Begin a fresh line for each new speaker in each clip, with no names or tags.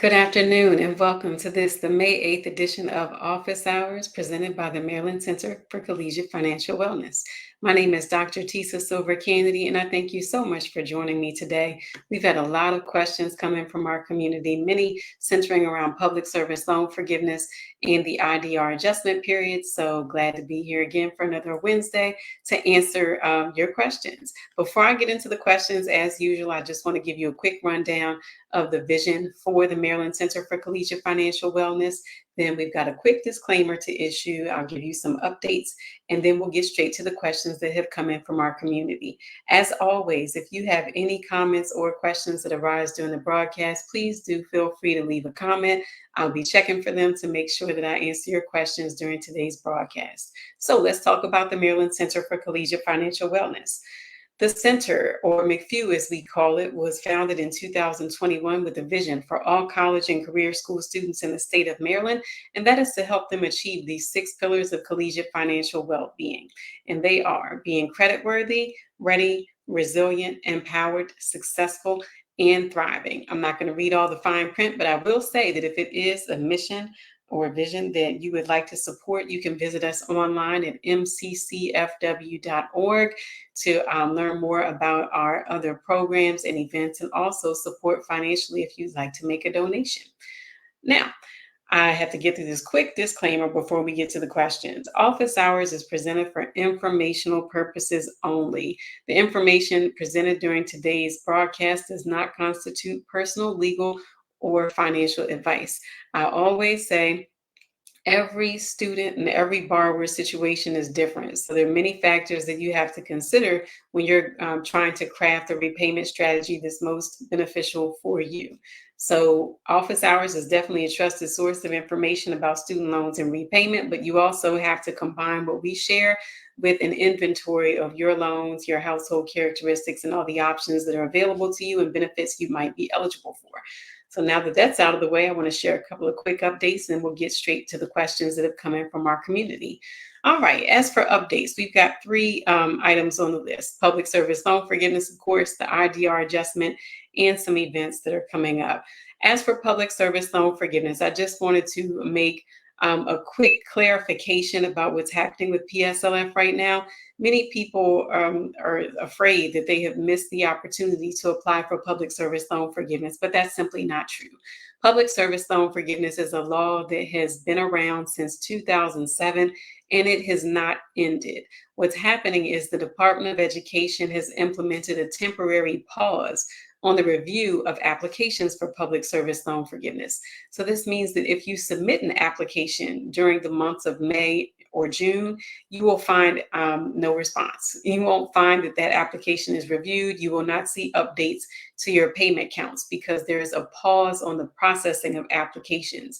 Good afternoon and welcome to the May 8th edition of Office Hours presented by the Maryland Center for Collegiate Financial Wellness. My name is Dr. Tisa Silver Kennedy, and I thank you so much for joining me today. We've had a lot of questions coming from our community, many centering around public service loan forgiveness and the IDR adjustment period. So glad to be here again for another Wednesday to answer your questions. Before I get into the questions, as usual, I just want to give you a quick rundown of the vision for the Maryland Center for Collegiate Financial Wellness. Then we've got a quick disclaimer to issue. I'll give you some updates, and then we'll get straight to the questions that have come in from our community. As always, if you have any comments or questions that arise during the broadcast, please do feel free to leave a comment. I'll be checking for them to make sure that I answer your questions during today's broadcast. So let's talk about the Maryland Center for Collegiate Financial Wellness. The center, or McFew as we call it, was founded in 2021 with a vision for all college and career school students in the state of Maryland, and that is to help them achieve these 6 pillars of collegiate financial well-being. And they are being creditworthy, ready, resilient, empowered, successful, and thriving. I'm not going to read all the fine print, but I will say that if it is a mission or a vision that you would like to support, you can visit us online at mccfw.org to learn more about our other programs and events, and also support financially if you'd like to make a donation. Now, I have to get through this quick disclaimer before we get to the questions. Office Hours is presented for informational purposes only. The information presented during today's broadcast does not constitute personal, legal, or financial advice. I always say every student and every borrower situation is different. So there are many factors that you have to consider when you're trying to craft a repayment strategy that's most beneficial for you. So Office Hours is definitely a trusted source of information about student loans and repayment, but you also have to combine what we share with an inventory of your loans, your household characteristics, and all the options that are available to you and benefits you might be eligible for. So now that that's out of the way, I want to share a couple of quick updates, and we'll get straight to the questions that have come in from our community. All right, as for updates, we've got 3 items on the list: public service loan forgiveness, of course, the IDR adjustment, and some events that are coming up. As for public service loan forgiveness, I just wanted to make a quick clarification about what's happening with PSLF right now. Many people are afraid that they have missed the opportunity to apply for public service loan forgiveness, but that's simply not true. Public service loan forgiveness is a law that has been around since 2007, and it has not ended. What's happening is the Department of Education has implemented a temporary pause on the review of applications for public service loan forgiveness. So this means that if you submit an application during the months of May or June, you will find no response. You won't find that that application is reviewed. You will not see updates to your payment counts because there is a pause on the processing of applications.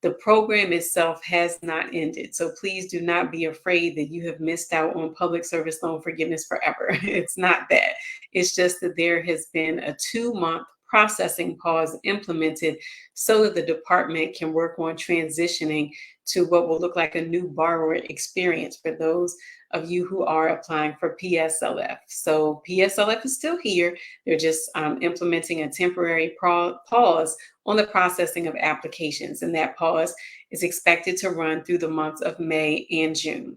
The program itself has not ended. So please do not be afraid that you have missed out on public service loan forgiveness forever. It's not that. It's just that there has been a 2-month processing pause implemented so that the department can work on transitioning to what will look like a new borrower experience for those of you who are applying for PSLF. So PSLF is still here. They're just implementing a temporary pause on the processing of applications, and that pause is expected to run through the months of May and June.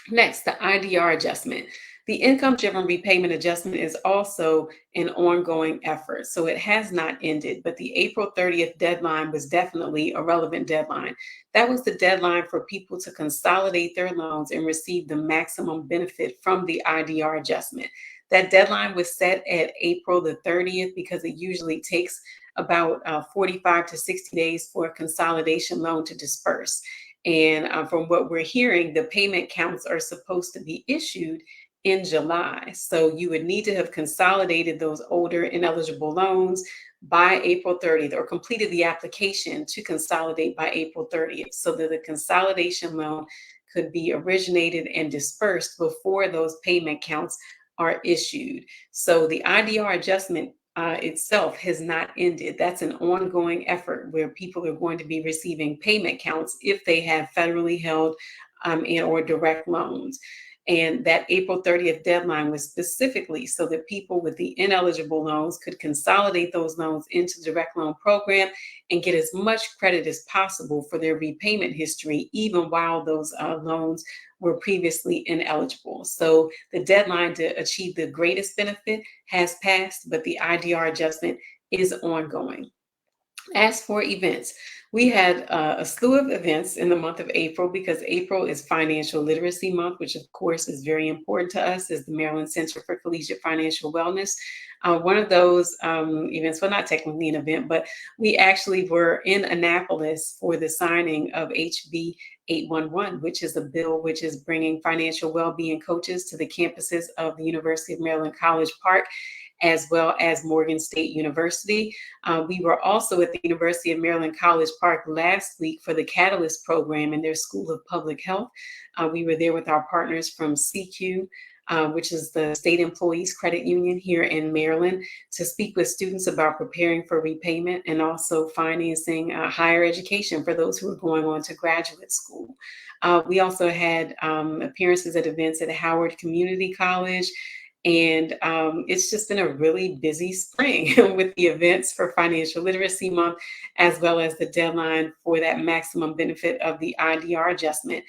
Next, the IDR adjustment. The income-driven repayment adjustment is also an ongoing effort, so it has not ended, but the April 30th deadline was definitely a relevant deadline. That was the deadline for people to consolidate their loans and receive the maximum benefit from the IDR adjustment. That deadline was set at April the 30th because it usually takes about 45 to 60 days for a consolidation loan to disperse. And from what we're hearing, the payment counts are supposed to be issued in July. So you would need to have consolidated those older ineligible loans by April 30th or completed the application to consolidate by April 30th so that the consolidation loan could be originated and dispersed before those payment counts are issued. So the IDR adjustment itself has not ended. That's an ongoing effort where people are going to be receiving payment counts if they have federally held and or direct loans. And that April 30th deadline was specifically so that people with the ineligible loans could consolidate those loans into the direct loan program and get as much credit as possible for their repayment history, even while those loans were previously ineligible. So the deadline to achieve the greatest benefit has passed, but the IDR adjustment is ongoing. As for events, we had a slew of events in the month of April because April is Financial Literacy Month, which of course is very important to us as the Maryland Center for Collegiate Financial Wellness. One of those events, well, not technically an event, but we actually were in Annapolis for the signing of HB 811, which is a bill which is bringing financial well-being coaches to the campuses of the University of Maryland College Park, as well as Morgan State University. We were also at the University of Maryland College Park last week for the Catalyst program in their School of Public Health. We were there with our partners from CQ, which is the State Employees Credit Union here in Maryland, to speak with students about preparing for repayment and also financing higher education for those who are going on to graduate school. We also had appearances at events at Howard Community College. And it's just been a really busy spring with the events for Financial Literacy Month, as well as the deadline for that maximum benefit of the IDR adjustment.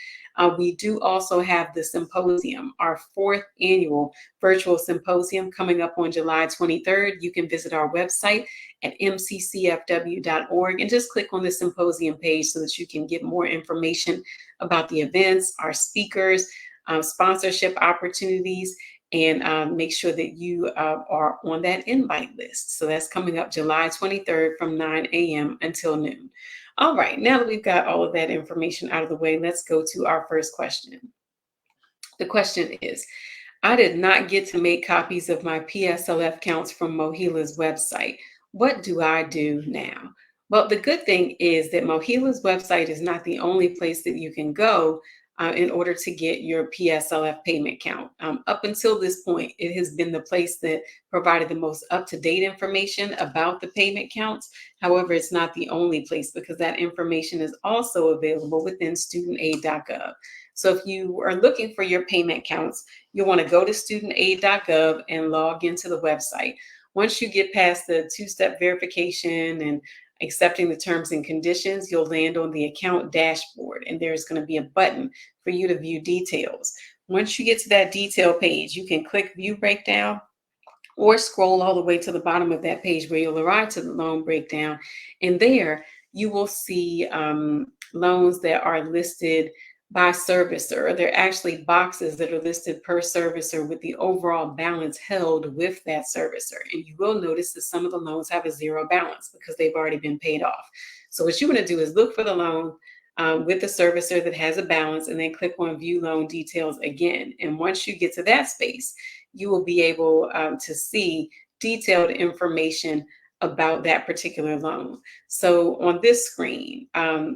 We do also have the symposium, our fourth annual virtual symposium coming up on July 23rd. You can visit our website at mccfw.org and just click on the symposium page so that you can get more information about the events, our speakers, sponsorship opportunities, and make sure that you are on that invite list. So that's coming up July 23rd from 9 a.m. until noon. All right, now that we've got all of that information out of the way, let's go to our first question. The question is, I did not get to make copies of my PSLF counts from Mohela's website. What do I do now? Well, the good thing is that Mohela's website is not the only place that you can go in order to get your PSLF payment count. Up until this point, it has been the place that provided the most up-to-date information about the payment counts. However, it's not the only place because that information is also available within studentaid.gov. So if you are looking for your payment counts, you'll want to go to studentaid.gov and log into the website. Once you get past the two-step verification and accepting the terms and conditions, you'll land on the account dashboard, and there's going to be a button for you to view details. Once you get to that detail page, you can click View Breakdown or scroll all the way to the bottom of that page where you'll arrive to the loan breakdown. And there you will see loans that are listed by servicer. They're actually boxes that are listed per servicer with the overall balance held with that servicer. And you will notice that some of the loans have a zero balance because they've already been paid off. So what you want to do is look for the loan with the servicer that has a balance and then click on View Loan Details again. And once you get to that space, you will be able to see detailed information about that particular loan. So on this screen,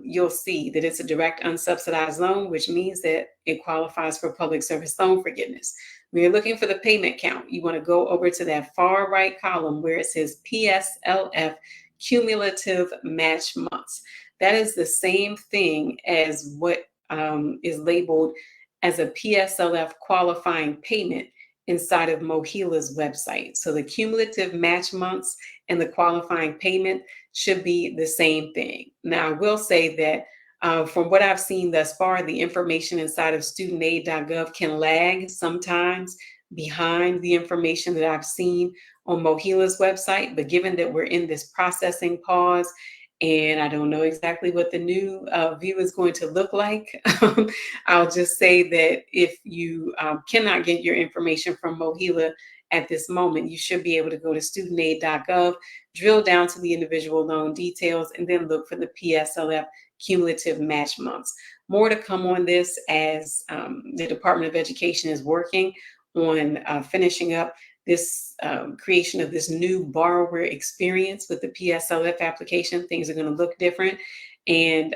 you'll see that it's a direct unsubsidized loan, which means that it qualifies for public service loan forgiveness. When you're looking for the payment count, you want to go over to that far right column where it says PSLF cumulative match months. That is the same thing as what is labeled as a PSLF qualifying payment inside of Mohela's website. So the cumulative match months and the qualifying payment should be the same thing. Now, I will say that from what I've seen thus far, the information inside of studentaid.gov can lag sometimes behind the information that I've seen on Mohela's website. But given that we're in this processing pause, and I don't know exactly what the new view is going to look like, I'll just say that if you cannot get your information from Mohela at this moment, you should be able to go to studentaid.gov, drill down to the individual loan details, and then look for the PSLF cumulative match months. More to come on this as the Department of Education is working on finishing up this creation of this new borrower experience with the PSLF application. Things are going to look different, and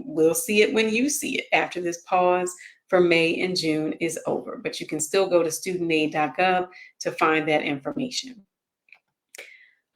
we'll see it when you see it after this pause for May and June is over. But you can still go to studentaid.gov to find that information.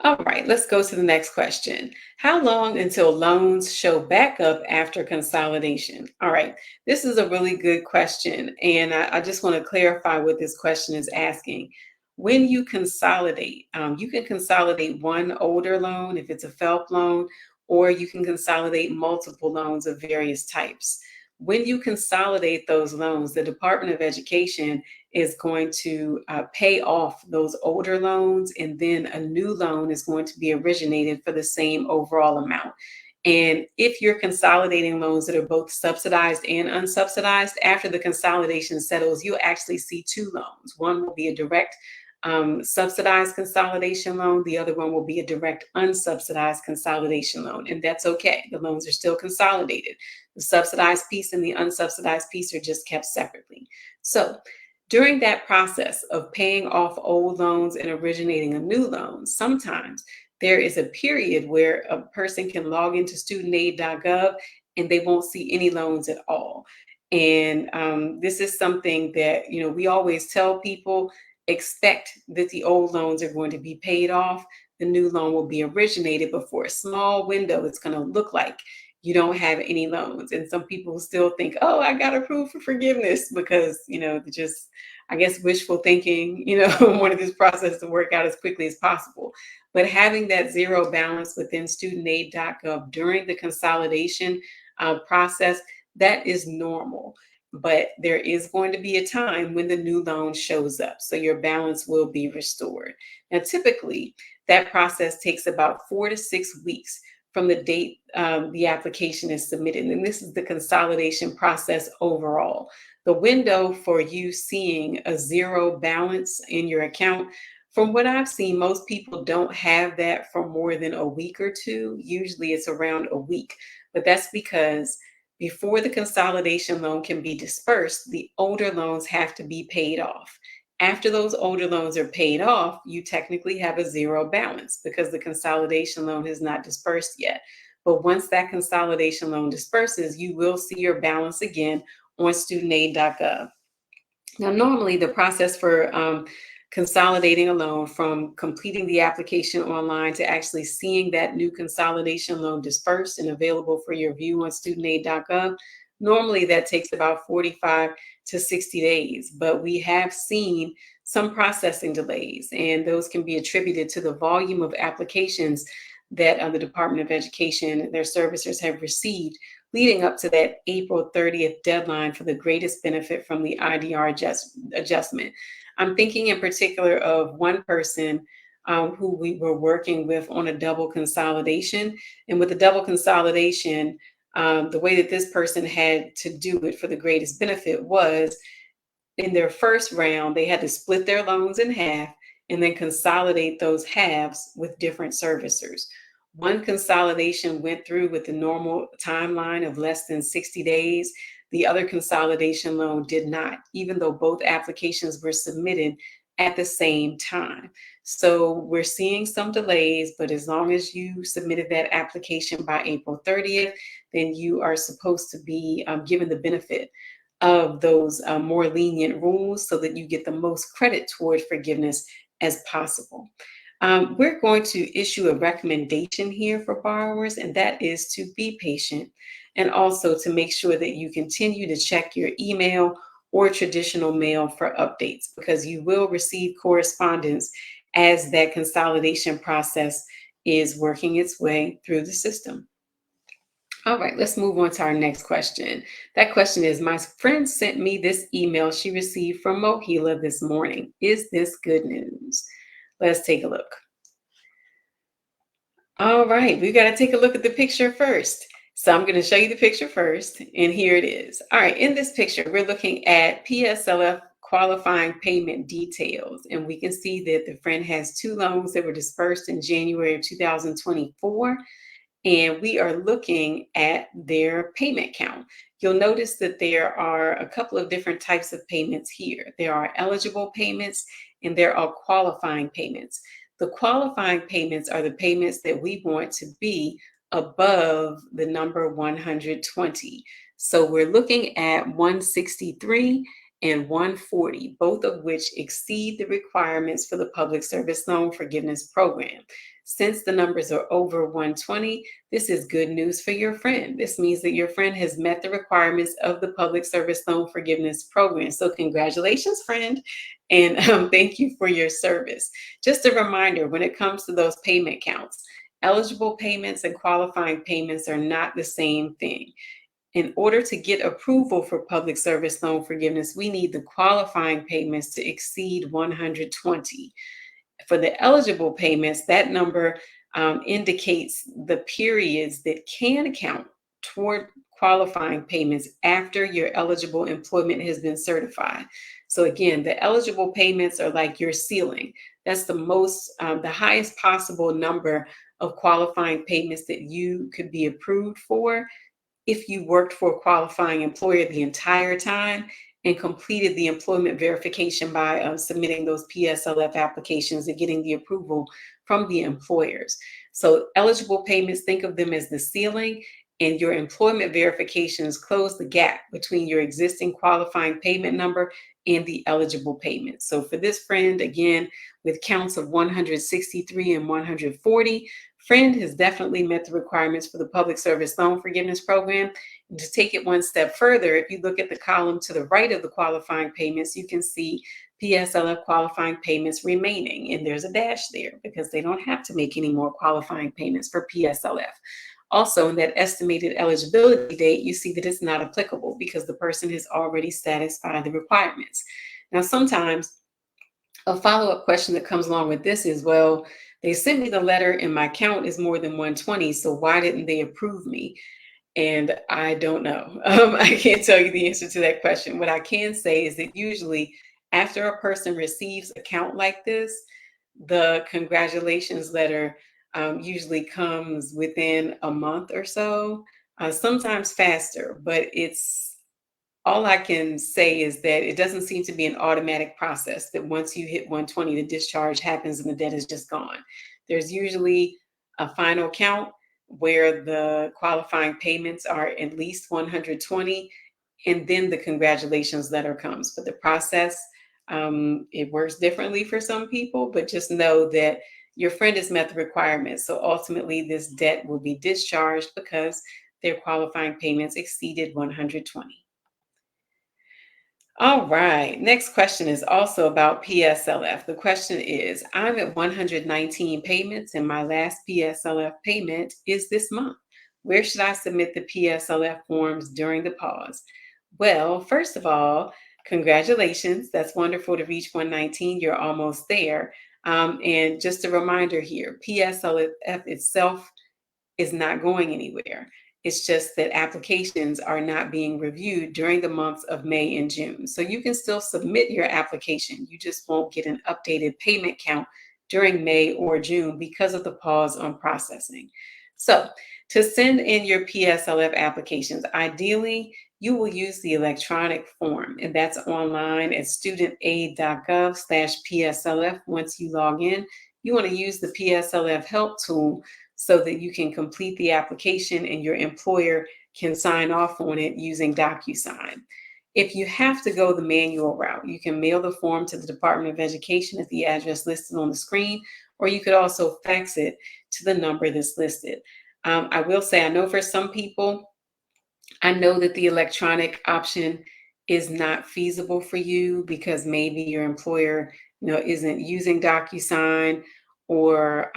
All right, let's go to the next question. How long until loans show back up after consolidation? All right, this is a really good question. And I just want to clarify what this question is asking. When you consolidate, you can consolidate one older loan if it's a FELP loan, or you can consolidate multiple loans of various types. When you consolidate those loans, the Department of Education is going to pay off those older loans, and then a new loan is going to be originated for the same overall amount. And if you're consolidating loans that are both subsidized and unsubsidized, after the consolidation settles, you'll actually see two loans. One will be a direct subsidized consolidation loan. The other one will be a direct unsubsidized consolidation loan. And that's okay. The loans are still consolidated. The subsidized piece and the unsubsidized piece are just kept separately. So during that process of paying off old loans and originating a new loan, sometimes there is a period where a person can log into studentaid.gov and they won't see any loans at all. And this is something that, we always tell people, expect that the old loans are going to be paid off. The new loan will be originated, but for a small window, it's going to look like you don't have any loans. And some people still think, oh, I got approved for forgiveness because, just, I guess, wishful thinking, wanted this process to work out as quickly as possible. But having that zero balance within studentaid.gov during the consolidation process, that is normal. But there is going to be a time when the new loan shows up. So your balance will be restored. Now, typically, that process takes about 4 to 6 weeks from the date the application is submitted. And this is the consolidation process overall. The window for you seeing a zero balance in your account, from what I've seen, most people don't have that for more than a week or two. Usually it's around a week, but that's because before the consolidation loan can be dispersed, the older loans have to be paid off. After those older loans are paid off, you technically have a zero balance because the consolidation loan is not dispersed yet. But once that consolidation loan disperses, you will see your balance again on studentaid.gov. Now, normally the process for consolidating a loan, from completing the application online to actually seeing that new consolidation loan dispersed and available for your view on studentaid.gov, normally that takes about 45 to 60 days. But we have seen some processing delays, and those can be attributed to the volume of applications that the Department of Education and their servicers have received leading up to that April 30th deadline for the greatest benefit from the IDR adjustment. I'm thinking in particular of one person who we were working with on a double consolidation. And with the double consolidation, the way that this person had to do it for the greatest benefit was, in their first round, they had to split their loans in half and then consolidate those halves with different servicers. One consolidation went through with the normal timeline of less than 60 days. The other consolidation loan did not, even though both applications were submitted at the same time. So we're seeing some delays, but as long as you submitted that application by April 30th, then you are supposed to be given the benefit of those more lenient rules so that you get the most credit toward forgiveness as possible. We're going to issue a recommendation here for borrowers, and that is to be patient and also to make sure that you continue to check your email or traditional mail for updates, because you will receive correspondence as that consolidation process is working its way through the system. All right, let's move on to our next question. That question is, my friend sent me this email she received from Mohela this morning. Is this good news? Let's take a look. All right, we got to take a look at the picture first. So I'm going to show you the picture first, and here it is. All right, in this picture, we're looking at PSLF qualifying payment details, and we can see that the friend has two loans that were dispersed in January of 2024. And we are looking at their payment count. You'll notice that there are a couple of different types of payments here. There are eligible payments and there are qualifying payments. The qualifying payments are the payments that we want to be above the number 120. So we're looking at 163 and 140, both of which exceed the requirements for the Public Service Loan Forgiveness Program. Since the numbers are over 120, this is good news for your friend. This means that your friend has met the requirements of the Public Service Loan Forgiveness Program. So congratulations, friend, and thank you for your service. Just a reminder, when it comes to those payment counts, eligible payments and qualifying payments are not the same thing. In order to get approval for public service loan forgiveness, we need the qualifying payments to exceed 120. For the eligible payments, that number indicates the periods that can count toward qualifying payments after your eligible employment has been certified. So again, the eligible payments are like your ceiling. That's the highest possible number of qualifying payments that you could be approved for if you worked for a qualifying employer the entire time and completed the employment verification by submitting those PSLF applications and getting the approval from the employers. So eligible payments, think of them as the ceiling, and your employment verifications close the gap between your existing qualifying payment number and the eligible payment. So for this friend, again, with counts of 163 and 140, friend has definitely met the requirements for the Public Service Loan Forgiveness Program. And to take it one step further, if you look at the column to the right of the qualifying payments, you can see PSLF qualifying payments remaining. And there's a dash there because they don't have to make any more qualifying payments for PSLF. Also, in that estimated eligibility date, you see that it's not applicable because the person has already satisfied the requirements. Now, sometimes a follow-up question that comes along with this is, well, they sent me the letter and my count is more than 120, so why didn't they approve me? And I don't know. I can't tell you the answer to that question. What I can say is that usually after a person receives a count like this, the congratulations letter usually comes within a month or so, sometimes faster, but all I can say is that it doesn't seem to be an automatic process that once you hit 120, the discharge happens and the debt is just gone. There's usually a final count where the qualifying payments are at least 120, and then the congratulations letter comes. But the process, it works differently for some people, but just know that your friend has met the requirements. So ultimately, this debt will be discharged because their qualifying payments exceeded 120. All right. Next question is also about PSLF. The question is, I'm at 119 payments and my last PSLF payment is this month. Where should I submit the PSLF forms during the pause? Well, first of all, congratulations. That's wonderful to reach 119. You're almost there. And just a reminder here, PSLF itself is not going anywhere. It's just that applications are not being reviewed during the months of May and June. So you can still submit your application. You just won't get an updated payment count during May or June because of the pause on processing. So to send in your PSLF applications, ideally, you will use the electronic form, and that's online at studentaid.gov/PSLF. Once you log in, you want to use the PSLF help tool so that you can complete the application and your employer can sign off on it using DocuSign. If you have to go the manual route, you can mail the form to the Department of Education at the address listed on the screen, or you could also fax it to the number that's listed. I will say, I know for some people, I know that the electronic option is not feasible for you because maybe your employer, isn't using DocuSign or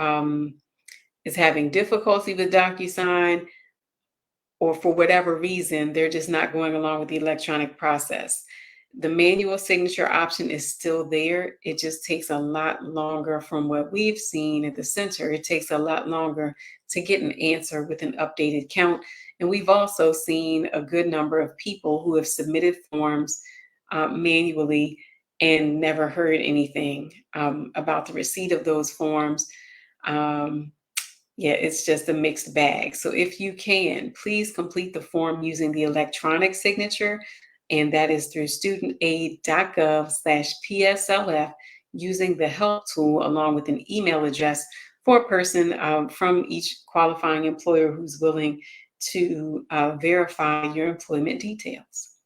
is having difficulty with DocuSign, or for whatever reason, they're just not going along with the electronic process. The manual signature option is still there. It just takes a lot longer from what we've seen at the center. It takes a lot longer to get an answer with an updated count. And we've also seen a good number of people who have submitted forms manually and never heard anything about the receipt of those forms. Yeah, it's just a mixed bag. So if you can, please complete the form using the electronic signature, and that is through studentaid.gov/PSLF using the help tool along with an email address for a person from each qualifying employer who's willing to verify your employment details.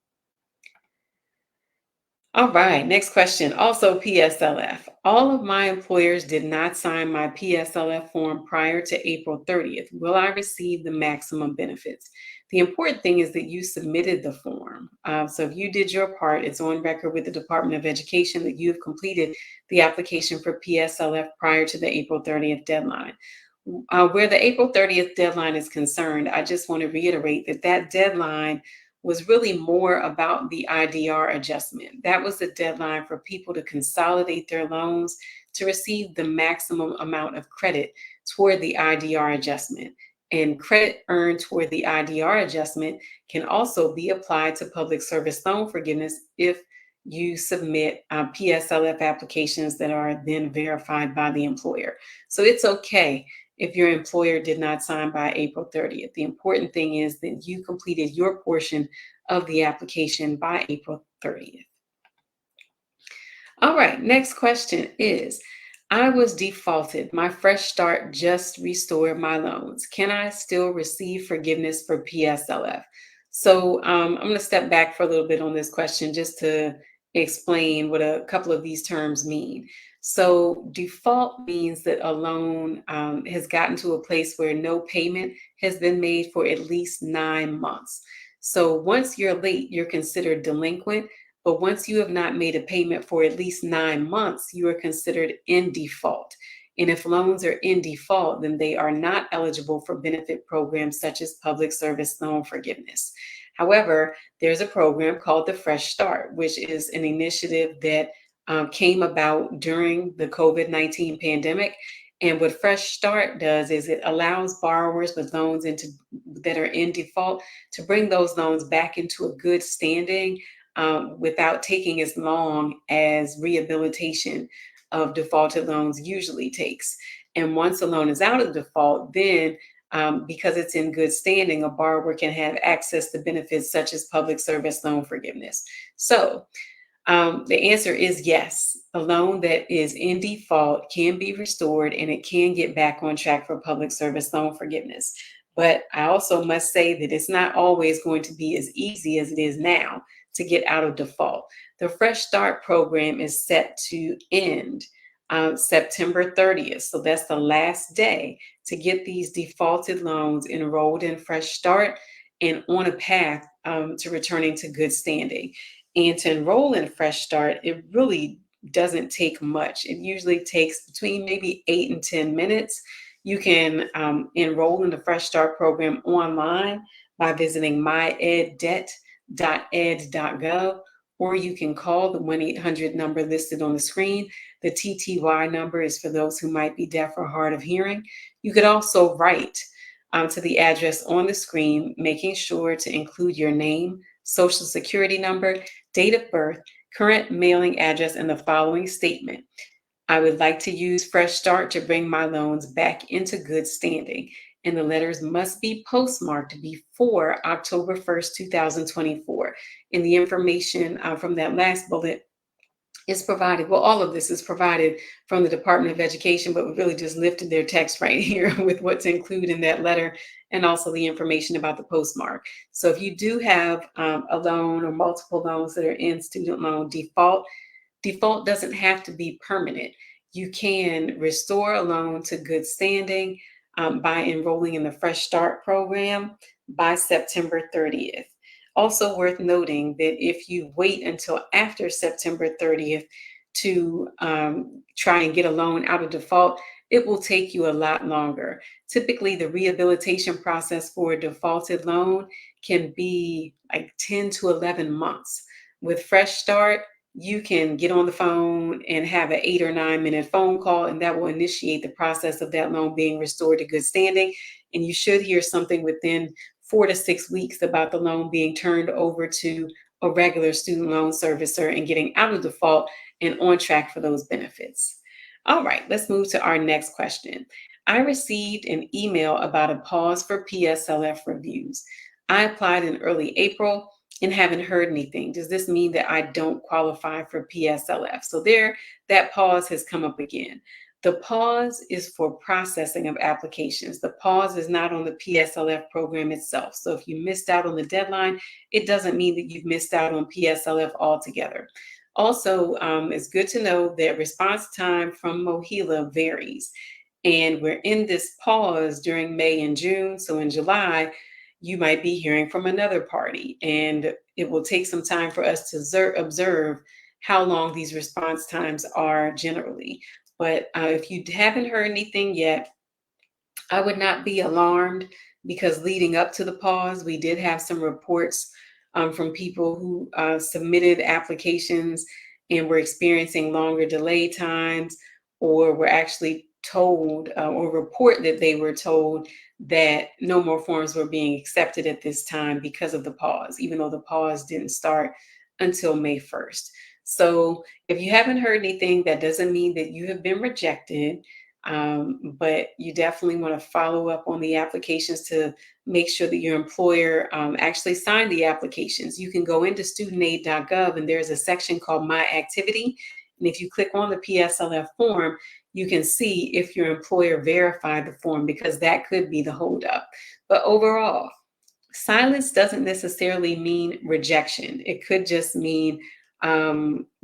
All right, next question. Also, PSLF. All of my employers did not sign my PSLF form prior to April 30th. Will I receive the maximum benefits? The important thing is that you submitted the form. So, if you did your part, it's on record with the Department of Education that you have completed the application for PSLF prior to the April 30th deadline. Where the April 30th deadline is concerned, I just want to reiterate that that deadline was really more about the IDR adjustment. That was the deadline for people to consolidate their loans to receive the maximum amount of credit toward the IDR adjustment. And credit earned toward the IDR adjustment can also be applied to public service loan forgiveness if you submit PSLF applications that are then verified by the employer. So it's okay if your employer did not sign by April 30th. The important thing is that you completed your portion of the application by April 30th. All right, next question is, I was defaulted. My fresh start just restored my loans. Can I still receive forgiveness for PSLF? So I'm going to step back for a little bit on this question just to explain what a couple of these terms mean. So default means that a loan has gotten to a place where no payment has been made for at least 9 months. So once you're late, you're considered delinquent, but once you have not made a payment for at least 9 months, you are considered in default. And if loans are in default, then they are not eligible for benefit programs such as public service loan forgiveness. However, there's a program called the Fresh Start, which is an initiative that came about during the COVID-19 pandemic. And what Fresh Start does is it allows borrowers with loans that are in default to bring those loans back into a good standing without taking as long as rehabilitation of defaulted loans usually takes. And once a loan is out of default, then because it's in good standing, a borrower can have access to benefits such as public service loan forgiveness. So the answer is yes. A loan that is in default can be restored and it can get back on track for public service loan forgiveness. But I also must say that it's not always going to be as easy as it is now to get out of default. The Fresh Start program is set to end September 30th. So that's the last day to get these defaulted loans enrolled in Fresh Start and on a path to returning to good standing. And to enroll in Fresh Start, it really doesn't take much. It usually takes between maybe 8 and 10 minutes. You can enroll in the Fresh Start program online by visiting myeddebt.ed.gov, or you can call the 1-800 number listed on the screen. The TTY number is for those who might be deaf or hard of hearing. You could also write to the address on the screen, making sure to include your name, social security number, date of birth, current mailing address, and the following statement. I would like to use Fresh Start to bring my loans back into good standing, and the letters must be postmarked before October 1st, 2024. And the information from that last bullet is provided. Well, all of this is provided from the Department of Education, but we really just lifted their text right here with what to include in that letter and also the information about the postmark. So if you do have a loan or multiple loans that are in student loan default, default doesn't have to be permanent. You can restore a loan to good standing by enrolling in the Fresh Start program by September 30th. Also worth noting that if you wait until after September 30th to try and get a loan out of default, it will take you a lot longer. Typically, the rehabilitation process for a defaulted loan can be like 10 to 11 months. With Fresh Start, you can get on the phone and have an 8 or 9 minute phone call, and that will initiate the process of that loan being restored to good standing. And you should hear something within 4 to 6 weeks about the loan being turned over to a regular student loan servicer and getting out of default and on track for those benefits. All right, let's move to our next question. I received an email about a pause for PSLF reviews. I applied in early April and haven't heard anything. Does this mean that I don't qualify for PSLF? So that pause has come up again. The pause is for processing of applications. The pause is not on the PSLF program itself. So if you missed out on the deadline, it doesn't mean that you've missed out on PSLF altogether. Also, it's good to know that response time from Mohela varies. And we're in this pause during May and June. So in July, you might be hearing from another party. And it will take some time for us to observe how long these response times are generally. But if you haven't heard anything yet, I would not be alarmed because leading up to the pause, we did have some reports from people who submitted applications and were experiencing longer delay times, or were actually told or report that they were told that no more forms were being accepted at this time because of the pause, even though the pause didn't start until May 1st. So if you haven't heard anything, that doesn't mean that you have been rejected. But you definitely want to follow up on the applications to make sure that your employer actually signed the applications. You can go into studentaid.gov and there's a section called My Activity. And if you click on the PSLF form, you can see if your employer verified the form, because that could be the holdup. But overall, silence doesn't necessarily mean rejection. It could just mean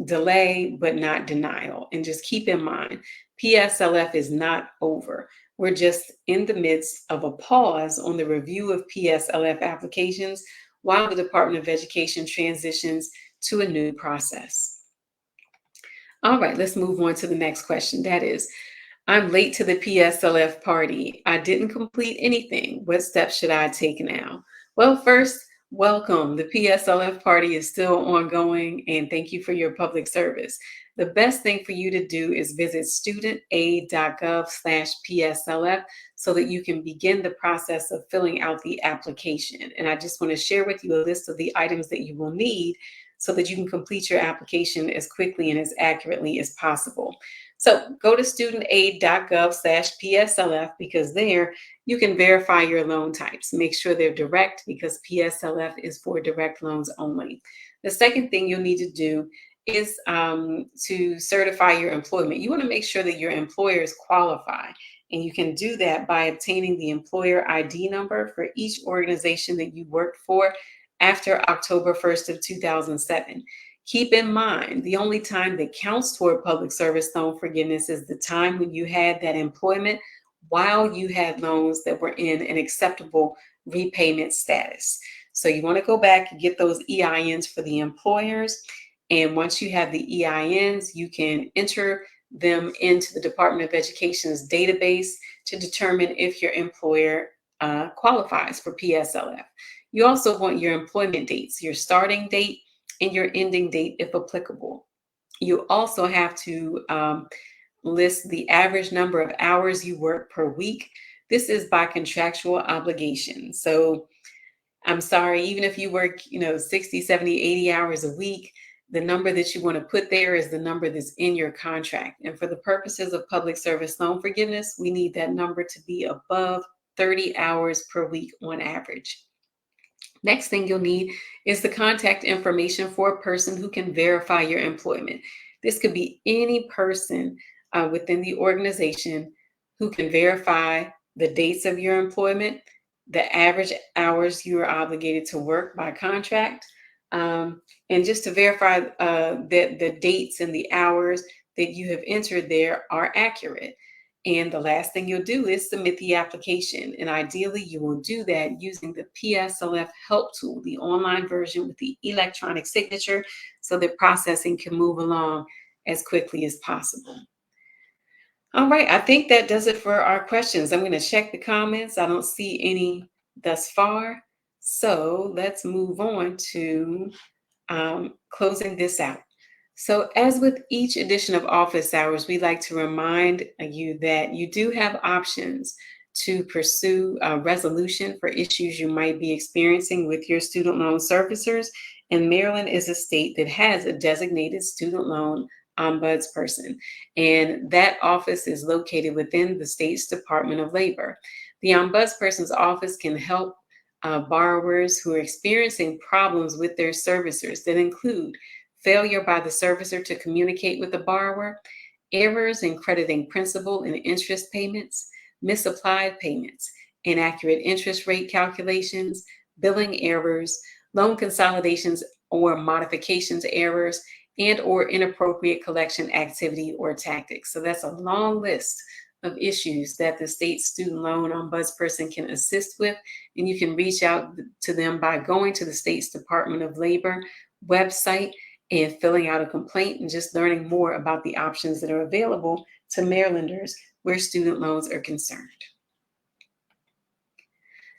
delay, but not denial. And just keep in mind, PSLF is not over. We're just in the midst of a pause on the review of PSLF applications while the Department of Education transitions to a new process. All right, let's move on to the next question. That is, I'm late to the PSLF party. I didn't complete anything. What steps should I take now? Well, first, welcome. The PSLF party is still ongoing, and thank you for your public service. The best thing for you to do is visit studentaid.gov/PSLF so that you can begin the process of filling out the application. And I just want to share with you a list of the items that you will need so that you can complete your application as quickly and as accurately as possible. So go to studentaid.gov/PSLF, because there you can verify your loan types. Make sure they're direct, because PSLF is for direct loans only. The second thing you'll need to do is to certify your employment. You want to make sure that your employers qualify. And you can do that by obtaining the employer ID number for each organization that you worked for after October 1st of 2007. Keep in mind, the only time that counts toward public service loan forgiveness is the time when you had that employment while you had loans that were in an acceptable repayment status. So you want to go back and get those EINs for the employers. And once you have the EINs, you can enter them into the Department of Education's database to determine if your employer qualifies for PSLF. You also want your employment dates, your starting date and your ending date if applicable. You also have to list the average number of hours you work per week. This is by contractual obligation. So I'm sorry, even if you work, 60, 70, 80 hours a week, the number that you want to put there is the number that's in your contract. And for the purposes of public service loan forgiveness, we need that number to be above 30 hours per week on average. Next thing you'll need is the contact information for a person who can verify your employment. This could be any person within the organization who can verify the dates of your employment, the average hours you are obligated to work by contract, and just to verify that the dates and the hours that you have entered there are accurate. And the last thing you'll do is submit the application. And ideally, you will do that using the PSLF help tool, the online version with the electronic signature, so that processing can move along as quickly as possible. All right, I think that does it for our questions. I'm going to check the comments. I don't see any thus far. So let's move on to closing this out. So, as with each edition of Office Hours, we like to remind you that you do have options to pursue a resolution for issues you might be experiencing with your student loan servicers. And Maryland is a state that has a designated student loan ombudsperson, and that office is located within the state's Department of Labor. The ombudsperson's office can help borrowers who are experiencing problems with their servicers that include failure by the servicer to communicate with the borrower, errors in crediting principal and interest payments, misapplied payments, inaccurate interest rate calculations, billing errors, loan consolidations or modifications errors, and or inappropriate collection activity or tactics. So that's a long list of issues that the state student loan ombudsperson can assist with. And you can reach out to them by going to the state's Department of Labor website and filling out a complaint and just learning more about the options that are available to Marylanders where student loans are concerned.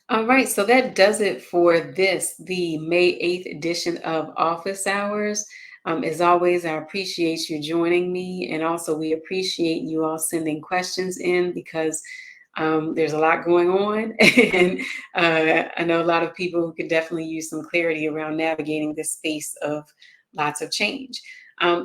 All right, so that does it for the May 8th edition of Office Hours. As always, I appreciate you joining me, and also we appreciate you all sending questions in because there's a lot going on, and I know a lot of people who could definitely use some clarity around navigating this space of lots of change.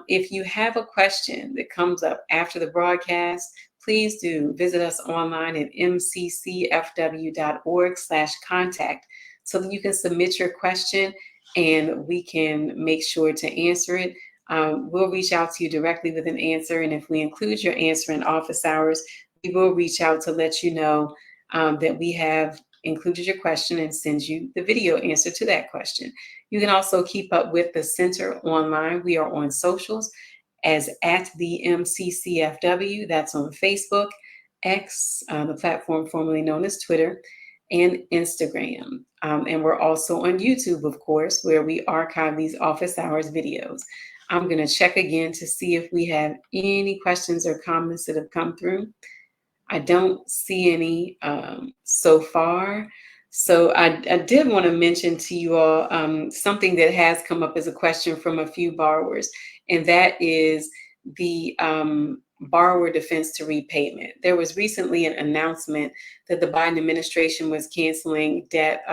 If you have a question that comes up after the broadcast, please do visit us online at mccfw.org/contact so that you can submit your question and we can make sure to answer it. We'll reach out to you directly with an answer, and if we include your answer in office hours, we will reach out to let you know that we have included your question and send you the video answer to that question. You can also keep up with the center online. We are on socials as at the MCCFW. That's on Facebook, X, the platform formerly known as Twitter, and Instagram. And we're also on YouTube, of course, where we archive these office hours videos. I'm going to check again to see if we have any questions or comments that have come through. I don't see any so far. So I did want to mention to you all something that has come up as a question from a few borrowers, and that is the borrower defense to repayment. There was recently an announcement that the Biden administration was canceling debt.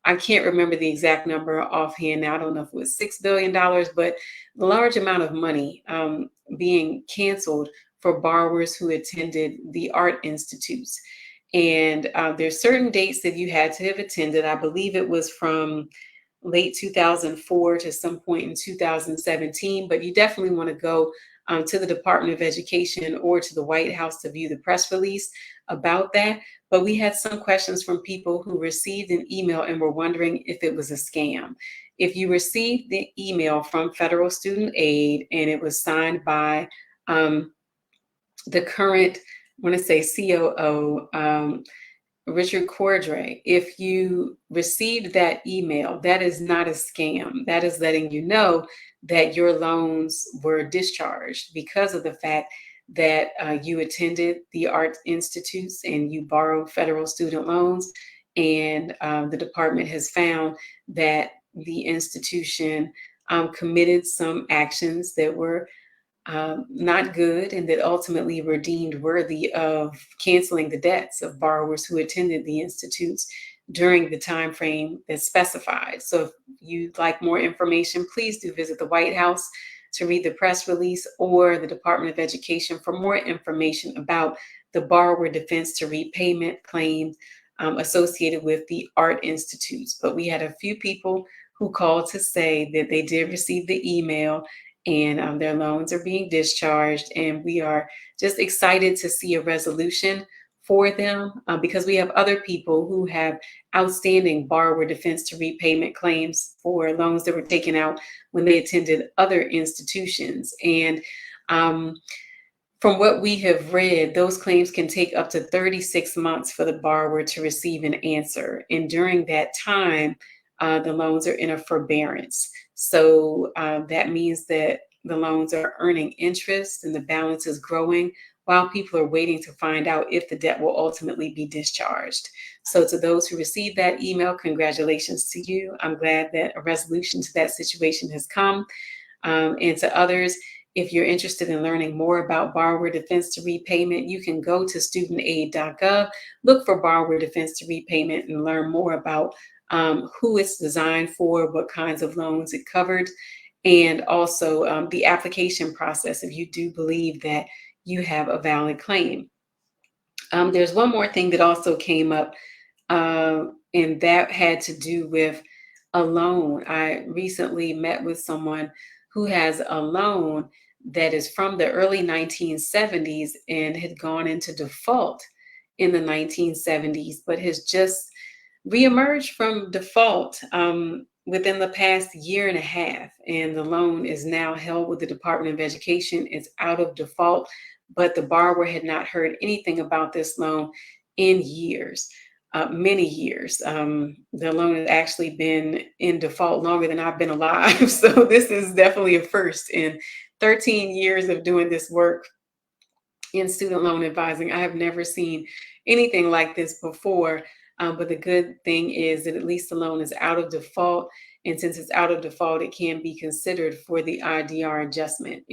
I can't remember the exact number offhand now. I don't know if it was $6 billion, but a large amount of money being canceled for borrowers who attended the art institutes. And there's certain dates that you had to have attended. I believe it was from late 2004 to some point in 2017, but you definitely want to go to the Department of Education or to the White House to view the press release about that. But we had some questions from people who received an email and were wondering if it was a scam. If you received the email from Federal Student Aid and it was signed by the current, I want to say COO, Richard Cordray, if you received that email, that is not a scam. That is letting you know that your loans were discharged because of the fact that you attended the art institutes and you borrowed federal student loans. And the department has found that the institution committed some actions that were not good, and that ultimately were deemed worthy of canceling the debts of borrowers who attended the institutes during the time frame that's specified. So if you'd like more information, please do visit the White House to read the press release or the Department of Education for more information about the borrower defense to repayment claims associated with the art institutes. But we had a few people who called to say that they did receive the email and their loans are being discharged. And we are just excited to see a resolution for them because we have other people who have outstanding borrower defense to repayment claims for loans that were taken out when they attended other institutions. And from what we have read, those claims can take up to 36 months for the borrower to receive an answer. And during that time, the loans are in a forbearance. So that means that the loans are earning interest and the balance is growing while people are waiting to find out if the debt will ultimately be discharged. So to those who received that email, congratulations to you. I'm glad that a resolution to that situation has come. And to others, if you're interested in learning more about borrower defense to repayment, you can go to studentaid.gov, look for borrower defense to repayment, and learn more about who it's designed for, what kinds of loans it covered, and also the application process if you do believe that you have a valid claim. There's one more thing that also came up, and that had to do with a loan. I recently met with someone who has a loan that is from the early 1970s and had gone into default in the 1970s, but has just reemerged from default within the past year and a half, and the loan is now held with the Department of Education. It's out of default, but the borrower had not heard anything about this loan in years, many years. The loan has actually been in default longer than I've been alive. So this is definitely a first in 13 years of doing this work in student loan advising. I have never seen anything like this before. But the good thing is that at least the loan is out of default. And since it's out of default, it can be considered for the IDR adjustment.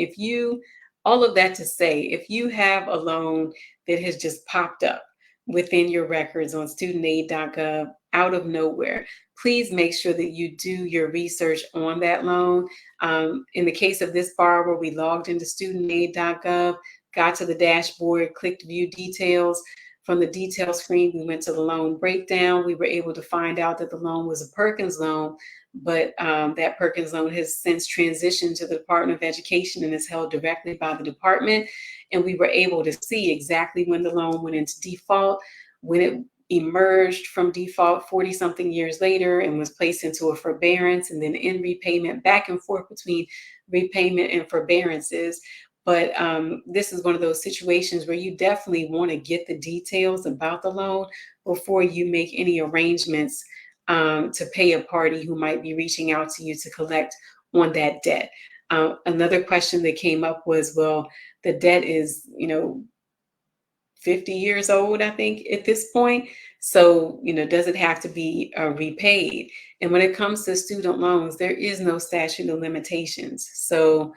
All of that to say, if you have a loan that has just popped up within your records on studentaid.gov out of nowhere, please make sure that you do your research on that loan. In the case of this borrower, we logged into studentaid.gov, got to the dashboard, clicked view details. From the detail screen, we went to the loan breakdown. We were able to find out that the loan was a Perkins loan, but that Perkins loan has since transitioned to the Department of Education and is held directly by the department. And we were able to see exactly when the loan went into default, when it emerged from default 40 something years later and was placed into a forbearance, and then in repayment, back and forth between repayment and forbearances. But this is one of those situations where you definitely want to get the details about the loan before you make any arrangements to pay a party who might be reaching out to you to collect on that debt. Another question that came up was, well, the debt is, 50 years old, I think, at this point. So, does it have to be repaid? And when it comes to student loans, there is no statute of limitations. So,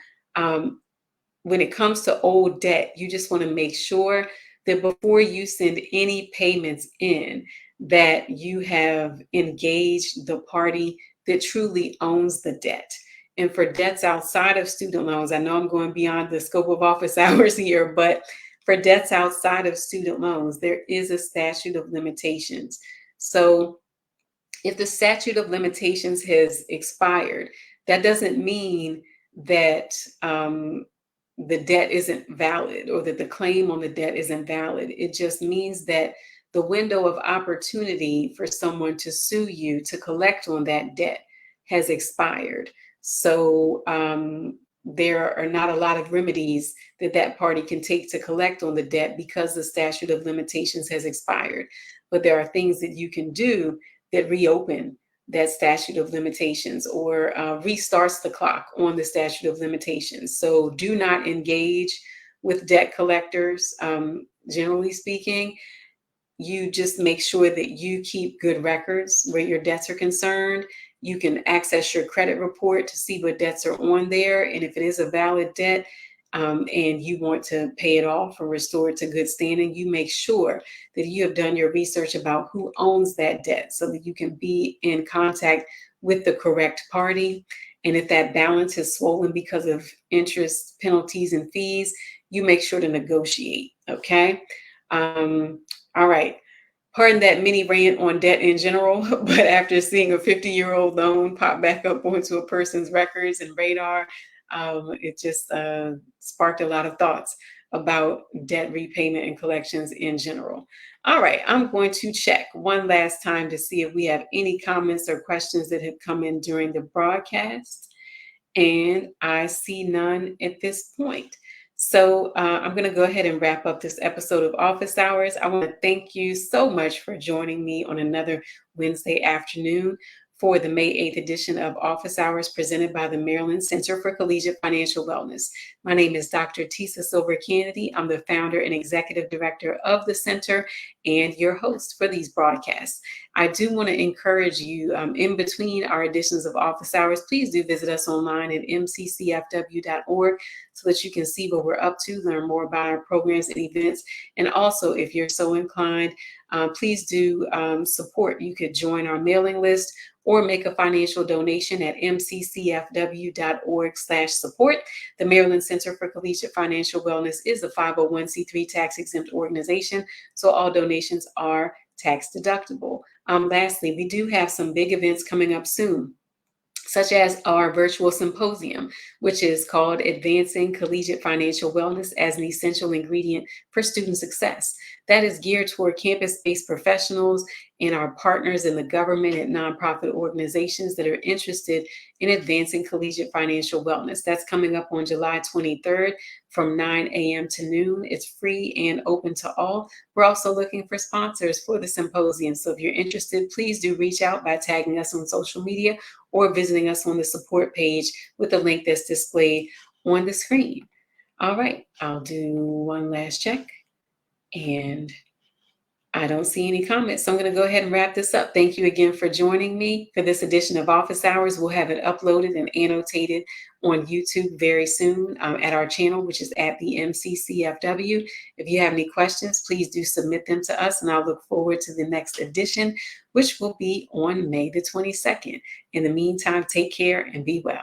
when it comes to old debt, you just want to make sure that before you send any payments in, that you have engaged the party that truly owns the debt. And for debts outside of student loans, I know I'm going beyond the scope of office hours here, but for debts outside of student loans, there is a statute of limitations. So if the statute of limitations has expired, that doesn't mean that the debt isn't valid or that the claim on the debt isn't valid. It just means that the window of opportunity for someone to sue you to collect on that debt has expired. So there are not a lot of remedies that party can take to collect on the debt because the statute of limitations has expired. But there are things that you can do that reopen that statute of limitations or restarts the clock on the statute of limitations. So do not engage with debt collectors. Generally speaking, you just make sure that you keep good records where your debts are concerned. You can access your credit report to see what debts are on there. And if it is a valid debt, and you want to pay it off or restore it to good standing, you make sure that you have done your research about who owns that debt so that you can be in contact with the correct party. And if that balance is swollen because of interest, penalties, and fees, you make sure to negotiate, okay? All right. Pardon that mini rant on debt in general, but after seeing a 50-year-old loan pop back up onto a person's records and radar, it just sparked a lot of thoughts about debt repayment and collections in general. All right, I'm going to check one last time to see if we have any comments or questions that have come in during the broadcast, and I see none at this point. So I'm going to go ahead and wrap up this episode of Office Hours. I want to thank you so much for joining me on another Wednesday afternoon for the May 8th edition of Office Hours presented by the Maryland Center for Collegiate Financial Wellness. My name is Dr. Tisa Silver Kennedy. I'm the founder and executive director of the center and your host for these broadcasts. I do want to encourage you in between our editions of Office Hours, please do visit us online at mccfw.org so that you can see what we're up to, learn more about our programs and events. And also, if you're so inclined, please do support. You could join our mailing list or make a financial donation at mccfw.org/support. The Maryland Center for Collegiate Financial Wellness is a 501c3 tax-exempt organization, so all donations are tax deductible. Lastly, we do have some big events coming up soon. such as our virtual symposium, which is called Advancing Collegiate Financial Wellness as an Essential Ingredient for Student Success. That is geared toward campus based professionals and our partners in the government and nonprofit organizations that are interested in advancing collegiate financial wellness. That's coming up on July 23rd from 9 a.m. to noon. It's free and open to all. We're also looking for sponsors for the symposium. So if you're interested, please do reach out by tagging us on social media or visiting us on the support page with the link that's displayed on the screen. All right, I'll do one last check, and I don't see any comments, so I'm going to go ahead and wrap this up. Thank you again for joining me for this edition of Office Hours. We'll have it uploaded and annotated on YouTube very soon at our channel, which is at the MCCFW. If you have any questions, please do submit them to us, and I'll look forward to the next edition, which will be on May the 22nd. In the meantime, take care and be well.